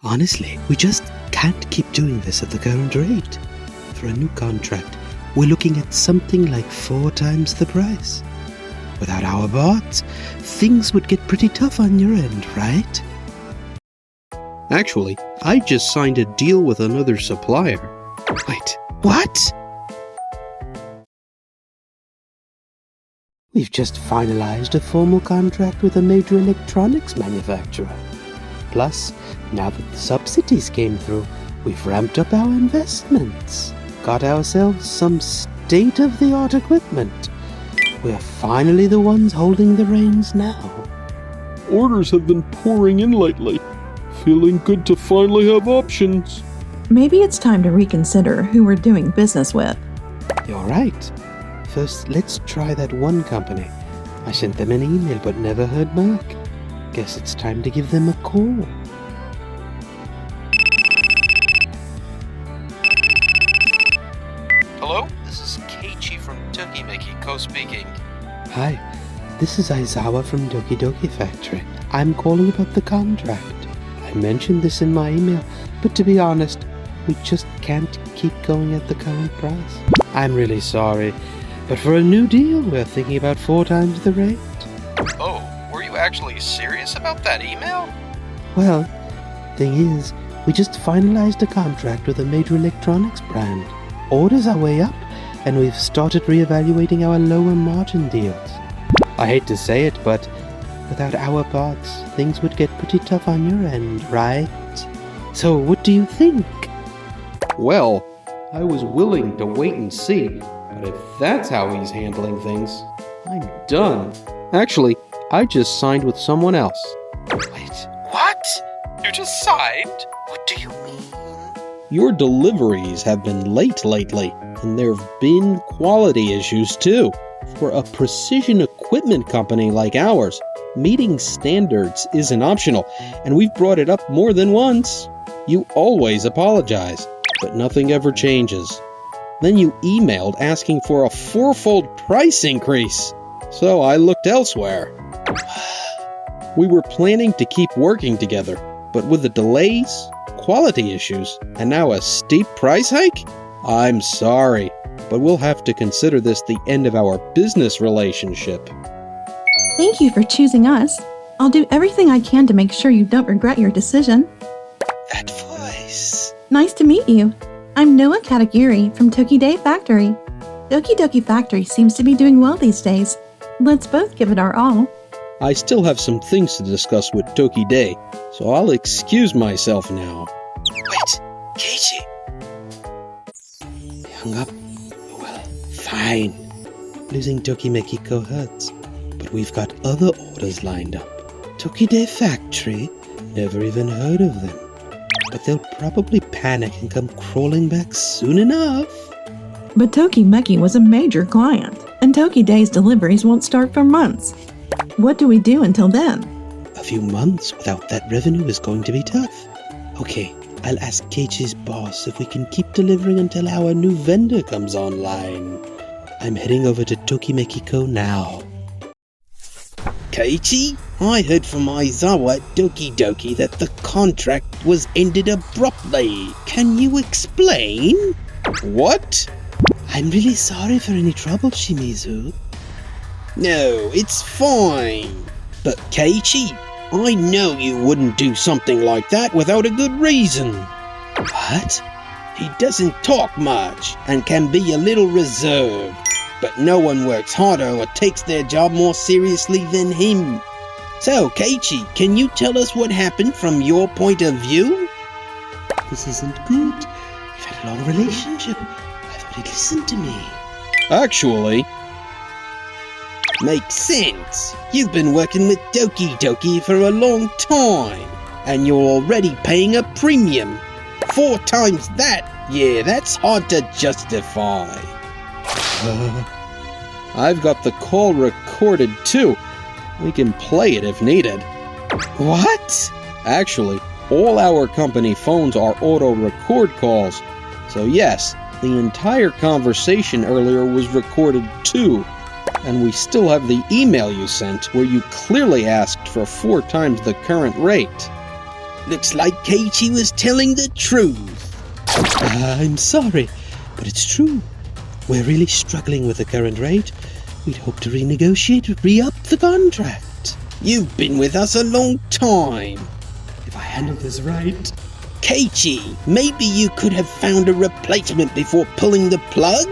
Honestly, we just can't keep doing this at the current rate. For a new contract, we're looking at something like 4 times the price. Without our bots, things would get pretty tough on your end, right? Actually, I just signed a deal with another supplier. Wait, what? We've just finalized a formal contract with a major electronics manufacturer. Plus, now that the subsidies came through, we've ramped up our investments. Got ourselves some state-of-the-art equipment. We're finally the ones holding the reins now. Orders have been pouring in lately. Feeling good to finally have options. Maybe it's time to reconsider who we're doing business with. You're right. First, let's try that one company. I sent them an email but never heard back. Guess it's time to give them a call. Hello? This is Keiichi from Tokimeki speaking. Hi, this is Aizawa from Doki Doki Factory. I'm calling about the contract. I mentioned this in my email, but to be honest, we just can't keep going at the current price. I'm really sorry, but for a new deal, we're thinking about 4 times the rate. Oh, were you actually serious about that email? Well, thing is, we just finalized a contract with a major electronics brand. Orders are way up, and we've started reevaluating our lower margin deals. I hate to say it, but without our parts, things would get pretty tough on your end, right? So what do you think? Well, I was willing to wait and see, but if that's how he's handling things, I'm done. Actually, I just signed with someone else. Wait, what? You just signed? What do you mean? Your deliveries have been late lately, and there have been quality issues too. For a precision equipment company like ours, meeting standards isn't optional, and we've brought it up more than once. You always apologize, but nothing ever changes. Then you emailed asking for a 4-fold price increase, so I looked elsewhere. We were planning to keep working together, but with the delays, quality issues, and now a steep price hike? I'm sorry, but we'll have to consider this the end of our business relationship. Thank you for choosing us. I'll do everything I can to make sure you don't regret your decision. That voice. Nice to meet you. I'm Noah Katagiri from Toki Factory. Doki Doki Factory seems to be doing well these days. Let's both give it our all. I still have some things to discuss with Toki Day, so I'll excuse myself now. Wait, Keiichi. He hung up. Well, fine. Losing Tokimeki hurts, but we've got other orders lined up. Toki Factory? Never even heard of them. But they'll probably panic and come crawling back soon enough. But Tokimeki was a major client, and Toki Day's deliveries won't start for months. What do we do until then? A few months without that revenue is going to be tough. Okay, I'll ask Keiichi's boss if we can keep delivering until our new vendor comes online. I'm heading over to Tokimeki now. Keiichi, I heard from Aizawa at Doki Doki that the contract was ended abruptly. Can you explain? What? I'm really sorry for any trouble, Shimizu. No, it's fine. But Keiichi, I know you wouldn't do something like that without a good reason. What? He doesn't talk much and can be a little reserved. But no one works harder or takes their job more seriously than him. So, Keiichi, can you tell us what happened from your point of view? This isn't good. We've had a long relationship. I thought he'd listen to me. Actually... Makes sense. You've been working with Doki Doki for a long time, and you're already paying a premium. 4 times that? Yeah, that's hard to justify. I've got the call recorded too. We can play it if needed. What? Actually, all our company phones are auto-record calls. So yes, the entire conversation earlier was recorded too. And we still have the email you sent where you clearly asked for 4 times the current rate. Looks like Keiichi was telling the truth. I'm sorry, but it's true. We're really struggling with the current rate. We'd hope to renegotiate, re-up the contract. You've been with us a long time. If I handle this right... Keiichi, maybe you could have found a replacement before pulling the plug?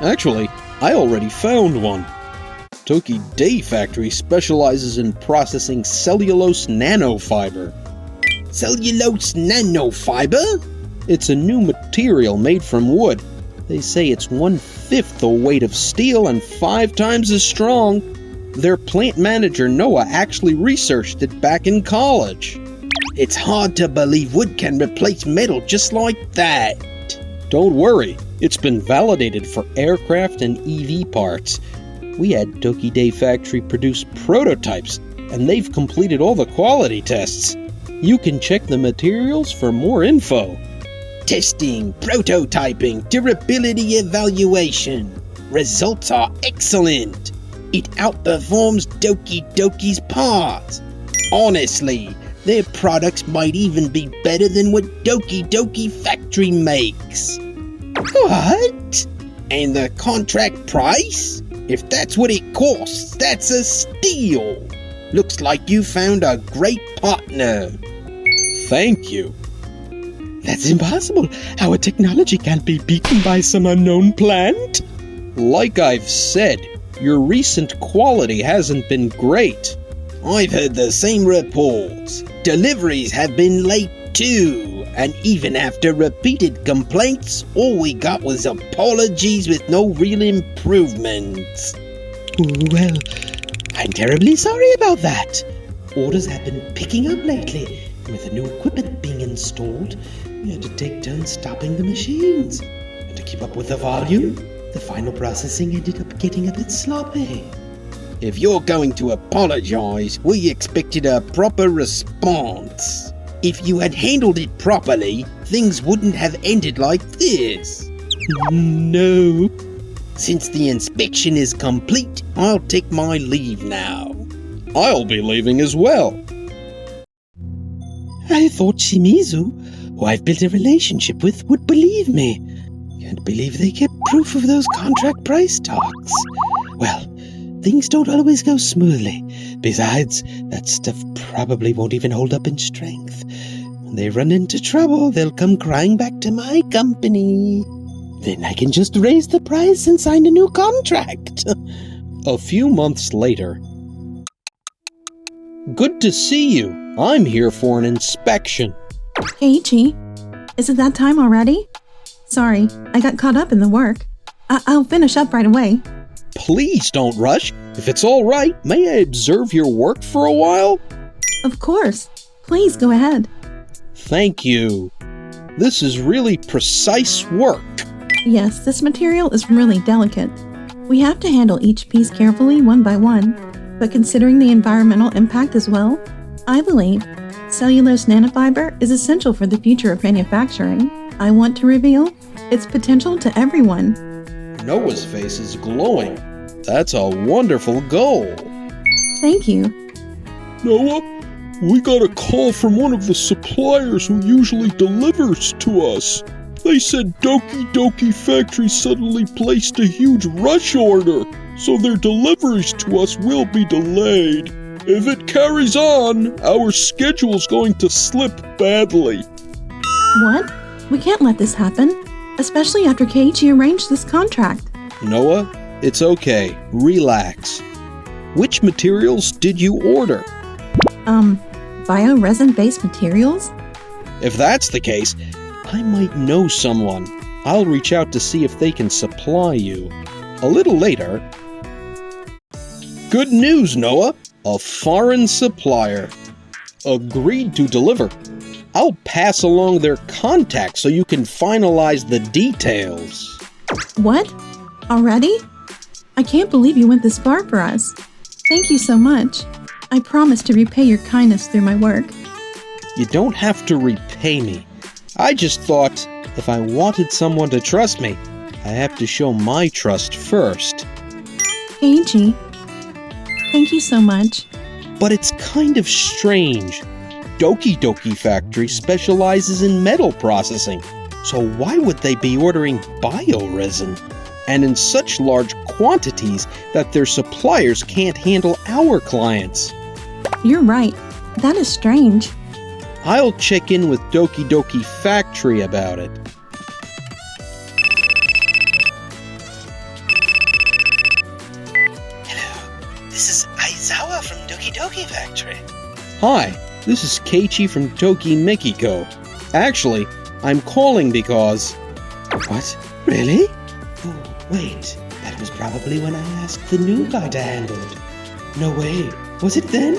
Actually, I already found one. Toki Day Factory specializes in processing cellulose nanofiber. Cellulose nanofiber? It's a new material made from wood. They say it's 1/5 the weight of steel and 5 times as strong. Their plant manager Noah actually researched it back in college. It's hard to believe wood can replace metal just like that. Don't worry, it's been validated for aircraft and EV parts. We had Toki Day Factory produce prototypes, and they've completed all the quality tests. You can check the materials for more info. Testing, prototyping, durability evaluation. Results are excellent. It outperforms Doki Doki's parts. Honestly, their products might even be better than what Doki Doki Factory makes. What? And the contract price? If that's what it costs, that's a steal. Looks like you found a great partner. Thank you. That's impossible. Our technology can't be beaten by some unknown plant. Like I've said, your recent quality hasn't been great. I've heard the same reports. Deliveries have been late too, and even after repeated complaints, all we got was apologies with no real improvements. Well, I'm terribly sorry about that. Orders have been picking up lately, and with the new equipment being installed, we had to take turns stopping the machines. And to keep up with the volume, the final processing ended up getting a bit sloppy. If you're going to apologize, we expected a proper response. If you had handled it properly, things wouldn't have ended like this. No. Since the inspection is complete, I'll take my leave now. I'll be leaving as well. I thought Shimizu, who I've built a relationship with, would believe me. Can't believe they kept proof of those contract price talks. Well, things don't always go smoothly. Besides, that stuff probably won't even hold up in strength. When they run into trouble, they'll come crying back to my company. Then I can just raise the price and sign a new contract. A few months later. Good to see you. I'm here for an inspection. Keiichi, is it that time already? Sorry, I got caught up in the work. I'll finish up right away. Please don't rush. If it's all right, may I observe your work for a while? Of course. Please go ahead. Thank you. This is really precise work. Yes, this material is really delicate. We have to handle each piece carefully one by one, but considering the environmental impact as well, I believe cellulose nanofiber is essential for the future of manufacturing. I want to reveal its potential to everyone. Noah's face is glowing. That's a wonderful goal. Thank you. Noah, we got a call from one of the suppliers who usually delivers to us. They said Doki Doki Factory suddenly placed a huge rush order, so their deliveries to us will be delayed. If it carries on, our schedule's going to slip badly. What? We can't let this happen, especially after Keiichi arranged this contract. Noah, it's okay. Relax. Which materials did you order? Bio-resin-based materials? If that's the case, I might know someone. I'll reach out to see if they can supply you. A little later... Good news, Noah! A foreign supplier. Agreed to deliver. I'll pass along their contact so you can finalize the details. What? Already? I can't believe you went this far for us. Thank you so much. I promise to repay your kindness through my work. You don't have to repay me. I just thought if I wanted someone to trust me, I have to show my trust first. Keiichi, thank you so much. But it's kind of strange. Doki Doki Factory specializes in metal processing, so why would they be ordering bioresin? And in such large quantities that their suppliers can't handle our clients. You're right. That is strange. I'll check in with Doki Doki Factory about it. Hello, this is Aizawa from Doki Doki Factory. Hi, this is Keiichi from Toki Mekiko. Actually, I'm calling because... What? Really? Oh, wait. That was probably when I asked the new guy to handle it. No way. Was it then?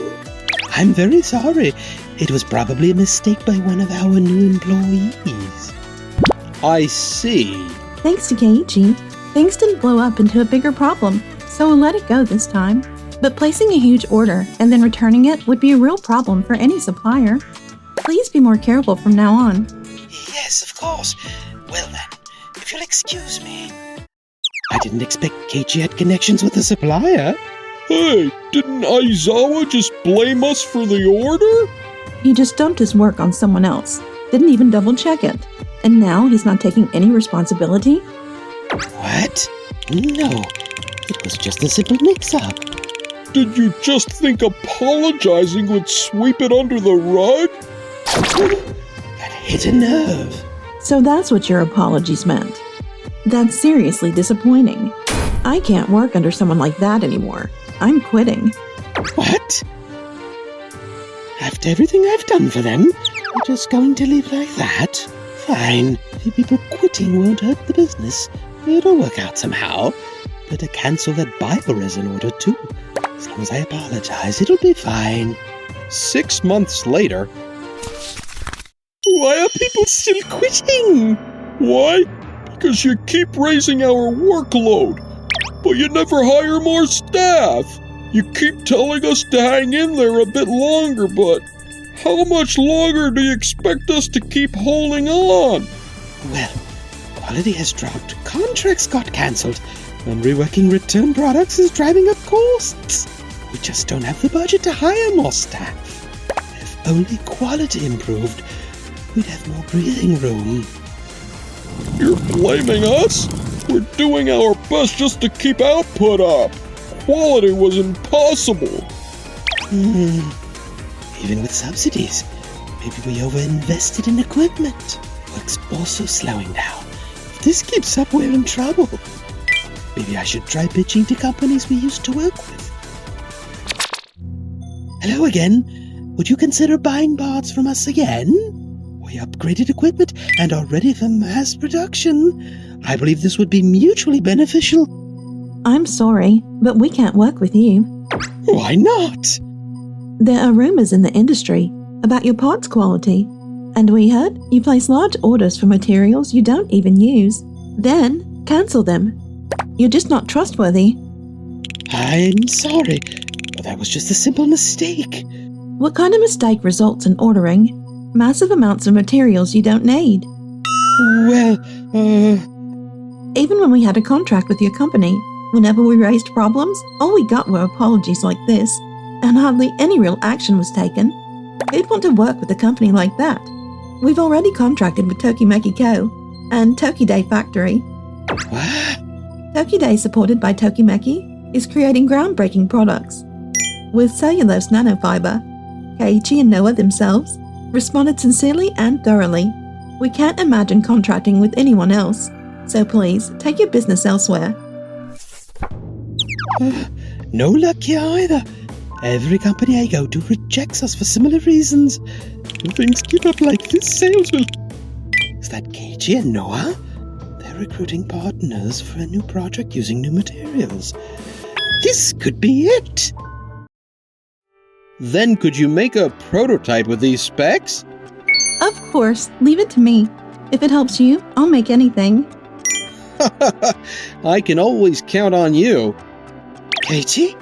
I'm very sorry. It was probably a mistake by one of our new employees. I see. Thanks to Keiichi, things didn't blow up into a bigger problem, so we'll let it go this time. But placing a huge order and then returning it would be a real problem for any supplier. Please be more careful from now on. Yes, of course. Well then, if you'll excuse me. I didn't expect Keiichi had connections with the supplier. Hey, didn't Aizawa just blame us for the order? He just dumped his work on someone else, didn't even double check it, and now he's not taking any responsibility? What? No, it was just a simple mix-up. Did you just think apologizing would sweep it under the rug? That hit a nerve. So that's what your apologies meant. That's seriously disappointing. I can't work under someone like that anymore. I'm quitting. What? After everything I've done for them, you're just going to leave like that? Fine. The people quitting won't hurt the business. It'll work out somehow. Better cancel that bioresin order too. As long as I apologize, it'll be fine. 6 months later... Why are people still quitting? Why? Because you keep raising our workload, but you never hire more staff. You keep telling us to hang in there a bit longer, but how much longer do you expect us to keep holding on? Well, quality has dropped, contracts got cancelled, and reworking return products is driving up costs. We just don't have the budget to hire more staff. If only quality improved, we'd have more breathing room. You're blaming us? We're doing our best just to keep output up. Quality was impossible. Even with subsidies, maybe we overinvested in equipment. Work's also slowing down. If this keeps up, we're in trouble. Maybe I should try pitching to companies we used to work with. Hello again. Would you consider buying parts from us again? We upgraded equipment and are ready for mass production. I believe this would be mutually beneficial. I'm sorry, but we can't work with you. Why not? There are rumors in the industry about your parts quality, and we heard you place large orders for materials you don't even use, then cancel them. You're just not trustworthy. I'm sorry, but that was just a simple mistake. What kind of mistake results in ordering massive amounts of materials you don't need? Well, Even when we had a contract with your company, whenever we raised problems, all we got were apologies like this, and hardly any real action was taken. Who'd want to work with a company like that? We've already contracted with Tokimeki Co. and Tokiday Factory. what? Tokiday, supported by Tokimeki, is creating groundbreaking products. With cellulose nanofiber, Keiichi and Noah themselves responded sincerely and thoroughly. We can't imagine contracting with anyone else, so please take your business elsewhere. No luck here either. Every company I go to rejects us for similar reasons. If things keep up like this, sales will... Is that Keiichi and Noah? They're recruiting partners for a new project using new materials. This could be it! Then could you make a prototype with these specs? Of course, leave it to me. If it helps you, I'll make anything. I can always count on you. Keiichi?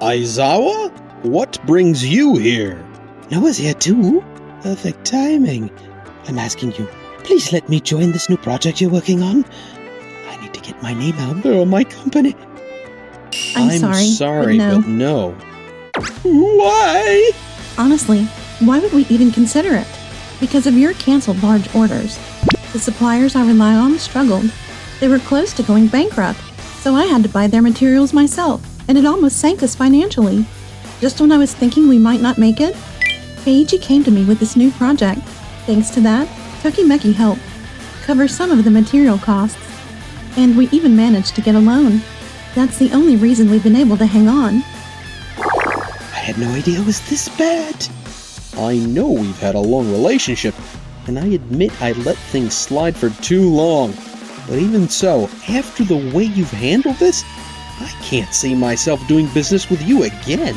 Aizawa? What brings you here? Noah's here too. Perfect timing. I'm asking you, please let me join this new project you're working on. I need to get my name out there on my company. I'm sorry, but but no. no. Why? Honestly, Why would we even consider it? Because of your canceled large orders. The suppliers I rely on struggled. They were close to going bankrupt, so I had to buy their materials myself, and it almost sank us financially. Just when I was thinking we might not make it, Keiichi came to me with this new project. Thanks to that, Tokimeki helped cover some of the material costs, and we even managed to get a loan. That's the only reason we've been able to hang on. I had no idea it was this bad. I know we've had a long relationship, and I admit I let things slide for too long. But even so, after the way you've handled this, I can't see myself doing business with you again.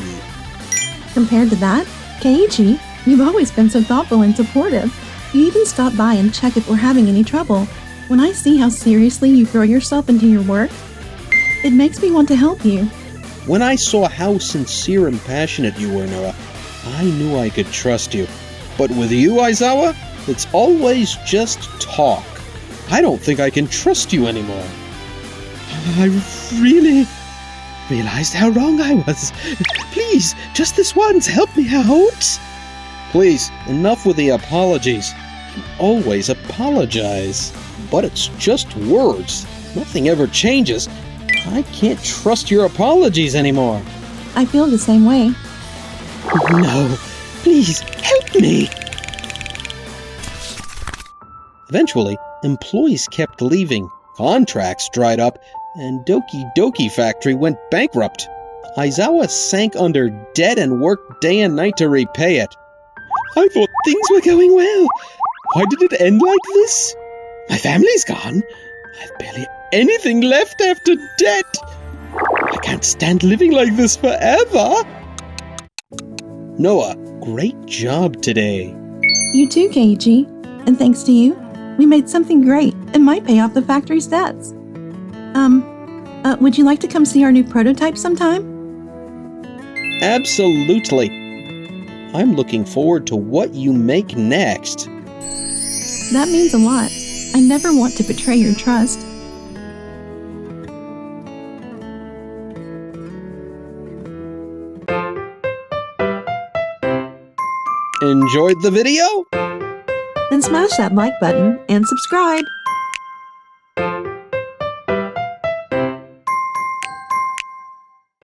Compared to that, Keiichi, you've always been so thoughtful and supportive. You even stop by and check if we're having any trouble. When I see how seriously you throw yourself into your work, it makes me want to help you. When I saw how sincere and passionate you were, Noah, I knew I could trust you. But with you, Aizawa, it's always just talk. I don't think I can trust you anymore. I really realized how wrong I was. Please, just this once, help me out. Please, enough with the apologies. You always apologize. But it's just words. Nothing ever changes. I can't trust your apologies anymore. I feel the same way. No, please, help me. Eventually, employees kept leaving, contracts dried up, and Doki Doki Factory went bankrupt. Aizawa sank under debt and worked day and night to repay it. I thought things were going well. Why did it end like this? My family's gone. I've barely anything left after debt. I can't stand living like this forever. Noah, great job today. You too, Keiichi. And thanks to you, we made something great and might pay off the factory's debts. Would you like to come see our new prototype sometime? Absolutely. I'm looking forward to what you make next. That means a lot. I never want to betray your trust. Enjoyed the video? Then smash that like button and subscribe.